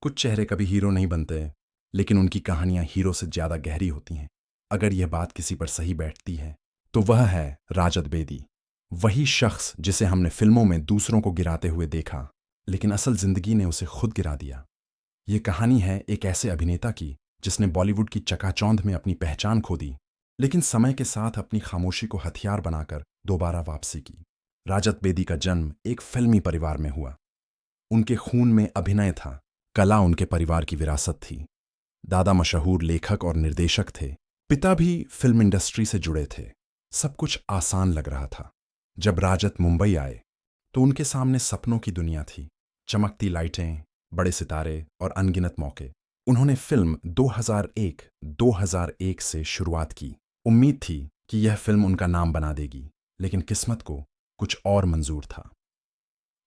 कुछ चेहरे कभी हीरो नहीं बनते, लेकिन उनकी कहानियां हीरो से ज्यादा गहरी होती हैं। अगर यह बात किसी पर सही बैठती है, तो वह है राजत बेदी। वही शख्स जिसे हमने फिल्मों में दूसरों को गिराते हुए देखा, लेकिन असल जिंदगी ने उसे खुद गिरा दिया। ये कहानी है एक ऐसे अभिनेता की जिसने बॉलीवुड की चकाचौंध में अपनी पहचान खो दी, लेकिन समय के साथ अपनी खामोशी को हथियार बनाकर दोबारा वापसी की। राजत बेदी का जन्म एक फिल्मी परिवार में हुआ। उनके खून में अभिनय था, कला उनके परिवार की विरासत थी। दादा मशहूर लेखक और निर्देशक थे, पिता भी फिल्म इंडस्ट्री से जुड़े थे। सब कुछ आसान लग रहा था। जब राजत मुंबई आए, तो उनके सामने सपनों की दुनिया थी। चमकती लाइटें, बड़े सितारे और अनगिनत मौके। उन्होंने फिल्म 2001 से शुरुआत की। उम्मीद थी कि यह फिल्म उनका नाम बना देगी, लेकिन किस्मत को कुछ और मंजूर था।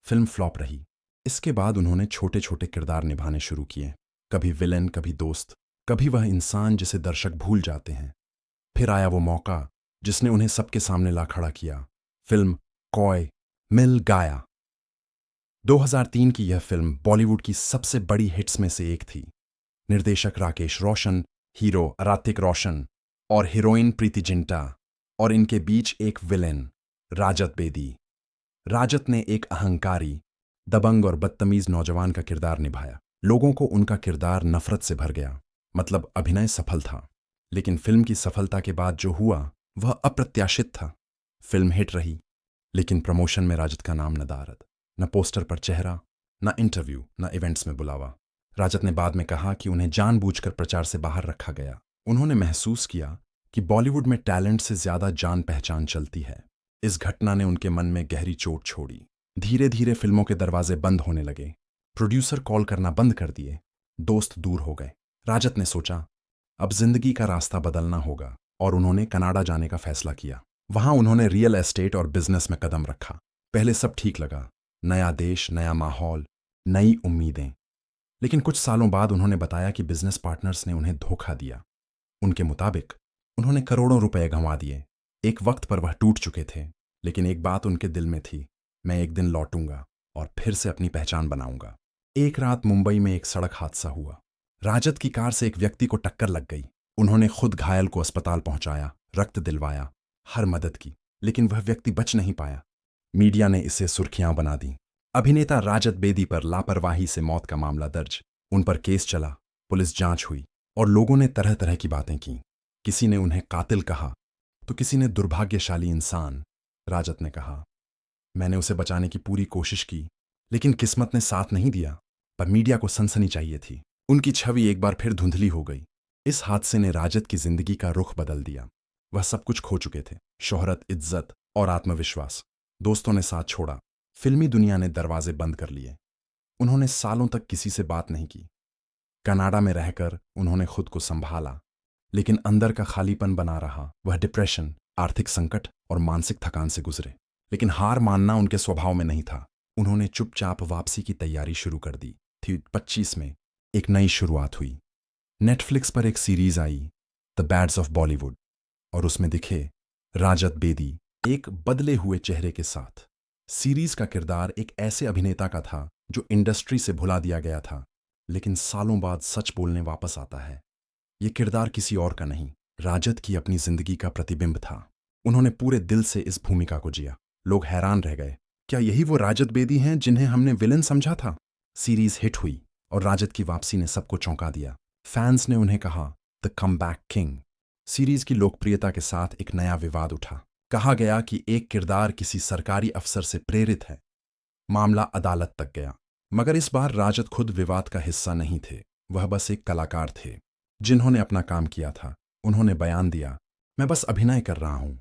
फिल्म फ्लॉप रही। इसके बाद उन्होंने छोटे छोटे किरदार निभाने शुरू किए, कभी विलेन, कभी दोस्त, कभी वह इंसान जिसे दर्शक भूल जाते हैं। फिर आया वो मौका जिसने उन्हें सबके सामने ला खड़ा किया। फिल्म कॉय मिल गाया। 2003 की यह फिल्म बॉलीवुड की सबसे बड़ी हिट्स में से एक थी। निर्देशक राकेश रोशन, हीरो ऋतिक रोशन और हीरोइन प्रीति जिंटा, और इनके बीच एक विलेन राजत बेदी। राजत ने एक अहंकारी, दबंग और बदतमीज नौजवान का किरदार निभाया। लोगों को उनका किरदार नफरत से भर गया। मतलब अभिनय सफल था, लेकिन फिल्म की सफलता के बाद जो हुआ वह अप्रत्याशित था। फिल्म हिट रही, लेकिन प्रमोशन में राजत का नाम नदारद। न पोस्टर पर चेहरा, न इंटरव्यू, न इवेंट्स में बुलावा। राजत ने बाद में कहा कि उन्हें जानबूझकर प्रचार से बाहर रखा गया। उन्होंने महसूस किया कि बॉलीवुड में टैलेंट से ज्यादा जान पहचान चलती है। इस घटना ने उनके मन में गहरी चोट छोड़ी। धीरे धीरे फिल्मों के दरवाजे बंद होने लगे। प्रोड्यूसर कॉल करना बंद कर दिए। दोस्त दूर हो गए। राजत ने सोचा, अब जिंदगी का रास्ता बदलना होगा, और उन्होंने कनाडा जाने का फैसला किया। वहां उन्होंने रियल एस्टेट और बिजनेस में कदम रखा। पहले सब ठीक लगा, नया देश, नया माहौल, नई उम्मीदें। लेकिन कुछ सालों बाद उन्होंने बताया कि बिजनेस पार्टनर्स ने उन्हें धोखा दिया। उनके मुताबिक उन्होंने करोड़ों रुपए गंवा दिए। एक वक्त पर वह टूट चुके थे, लेकिन एक बात उनके दिल में थी, मैं एक दिन लौटूंगा और फिर से अपनी पहचान बनाऊंगा। एक रात मुंबई में एक सड़क हादसा हुआ। राजत की कार से एक व्यक्ति को टक्कर लग गई। उन्होंने खुद घायल को अस्पताल पहुंचाया, रक्त दिलवाया, हर मदद की, लेकिन वह व्यक्ति बच नहीं पाया। मीडिया ने इसे सुर्खियां बना दी। अभिनेता राजत बेदी पर लापरवाही से मौत का मामला दर्ज। उन पर केस चला, पुलिस जांच हुई, और लोगों ने तरह तरह की बातें की। किसी ने उन्हें कातिल कहा, तो किसी ने दुर्भाग्यशाली इंसान। राजत ने कहा, मैंने उसे बचाने की पूरी कोशिश की, लेकिन किस्मत ने साथ नहीं दिया। पर मीडिया को सनसनी चाहिए थी। उनकी छवि एक बार फिर धुंधली हो गई। इस हादसे ने राजत की जिंदगी का रुख बदल दिया। वह सब कुछ खो चुके थे, शोहरत, इज्जत और आत्मविश्वास। दोस्तों ने साथ छोड़ा। फिल्मी दुनिया ने दरवाजे बंद कर लिए। उन्होंने सालों तक किसी से बात नहीं की। कनाडा में रहकर उन्होंने खुद को संभाला, लेकिन अंदर का खालीपन बना रहा। वह डिप्रेशन, आर्थिक संकट और मानसिक थकान से गुजरे, लेकिन हार मानना उनके स्वभाव में नहीं था। उन्होंने चुपचाप वापसी की तैयारी शुरू कर दी थी। 25 में एक नई शुरुआत हुई। नेटफ्लिक्स पर एक सीरीज आई, द बैड्स ऑफ बॉलीवुड, और उसमें दिखे राजत बेदी एक बदले हुए चेहरे के साथ। सीरीज का किरदार एक ऐसे अभिनेता का था जो इंडस्ट्री से भुला दिया गया था, लेकिन सालों बाद सच बोलने वापस आता है। यह किरदार किसी और का नहीं, राजत की अपनी जिंदगी का प्रतिबिंब था। उन्होंने पूरे दिल से इस भूमिका को जिया। लोग हैरान रह गए, क्या यही वो राजत बेदी हैं जिन्हें हमने विलेन समझा था? सीरीज हिट हुई और राजत की वापसी ने सबको चौंका दिया। फैंस ने उन्हें कहा द कमबैक किंग। सीरीज की लोकप्रियता के साथ एक नया विवाद उठा। कहा गया कि एक किरदार किसी सरकारी अफसर से प्रेरित है। मामला अदालत तक गया, मगर इस बार राजत खुद विवाद का हिस्सा नहीं थे। वह बस एक कलाकार थे जिन्होंने अपना काम किया था। उन्होंने बयान दिया, मैं बस अभिनय कर रहा हूं।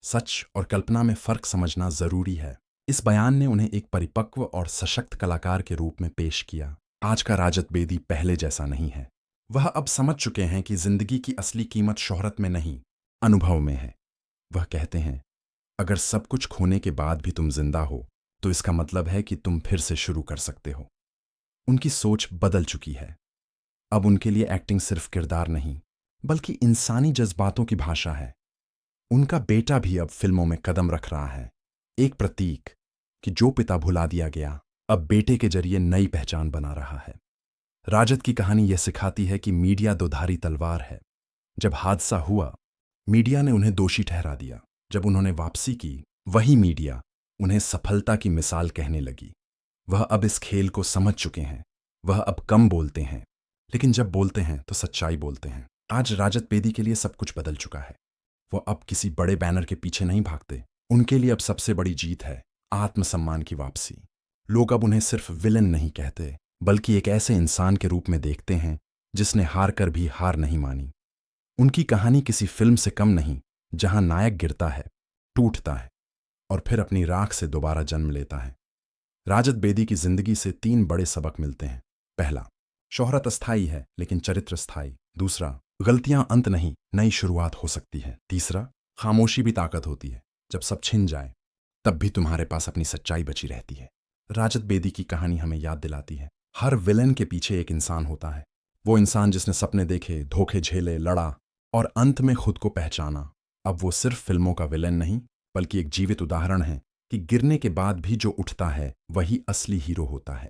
सच और कल्पना में फर्क समझना जरूरी है। इस बयान ने उन्हें एक परिपक्व और सशक्त कलाकार के रूप में पेश किया। आज का राजत बेदी पहले जैसा नहीं है। वह अब समझ चुके हैं कि जिंदगी की असली कीमत शोहरत में नहीं, अनुभव में है। वह कहते हैं, अगर सब कुछ खोने के बाद भी तुम जिंदा हो, तो इसका मतलब है कि तुम फिर से शुरू कर सकते हो। उनकी सोच बदल चुकी है। अब उनके लिए एक्टिंग सिर्फ किरदार नहीं, बल्कि इंसानी जज्बातों की भाषा है। उनका बेटा भी अब फिल्मों में कदम रख रहा है, एक प्रतीक कि जो पिता भुला दिया गया, अब बेटे के जरिए नई पहचान बना रहा है। राजद की कहानी यह सिखाती है कि मीडिया दोधारी तलवार है। जब हादसा हुआ, मीडिया ने उन्हें दोषी ठहरा दिया। जब उन्होंने वापसी की, वही मीडिया उन्हें सफलता की मिसाल कहने लगी। वह अब इस खेल को समझ चुके हैं। वह अब कम बोलते हैं, लेकिन जब बोलते हैं तो सच्चाई बोलते हैं। आज राजद बेदी के लिए सब कुछ बदल चुका है। वो अब किसी बड़े बैनर के पीछे नहीं भागते। उनके लिए अब सबसे बड़ी जीत है आत्मसम्मान की वापसी। लोग अब उन्हें सिर्फ विलेन नहीं कहते, बल्कि एक ऐसे इंसान के रूप में देखते हैं जिसने हार कर भी हार नहीं मानी। उनकी कहानी किसी फिल्म से कम नहीं, जहां नायक गिरता है, टूटता है और फिर अपनी राख से दोबारा जन्म लेता है। राजद बेदी की जिंदगी से 3 बड़े सबक मिलते हैं। पहला, शोहरत अस्थाई है लेकिन चरित्र स्थायी। दूसरा, गलतियां अंत नहीं, नई शुरुआत हो सकती है। तीसरा, खामोशी भी ताकत होती है। जब सब छिन जाए, तब भी तुम्हारे पास अपनी सच्चाई बची रहती है। राजद बेदी की कहानी हमें याद दिलाती है, हर विलेन के पीछे एक इंसान होता है। वो इंसान जिसने सपने देखे, धोखे झेले, लड़ा और अंत में खुद को पहचाना। अब वो सिर्फ फिल्मों का विलेन नहीं, बल्कि एक जीवित उदाहरण है कि गिरने के बाद भी जो उठता है वही असली हीरो होता है।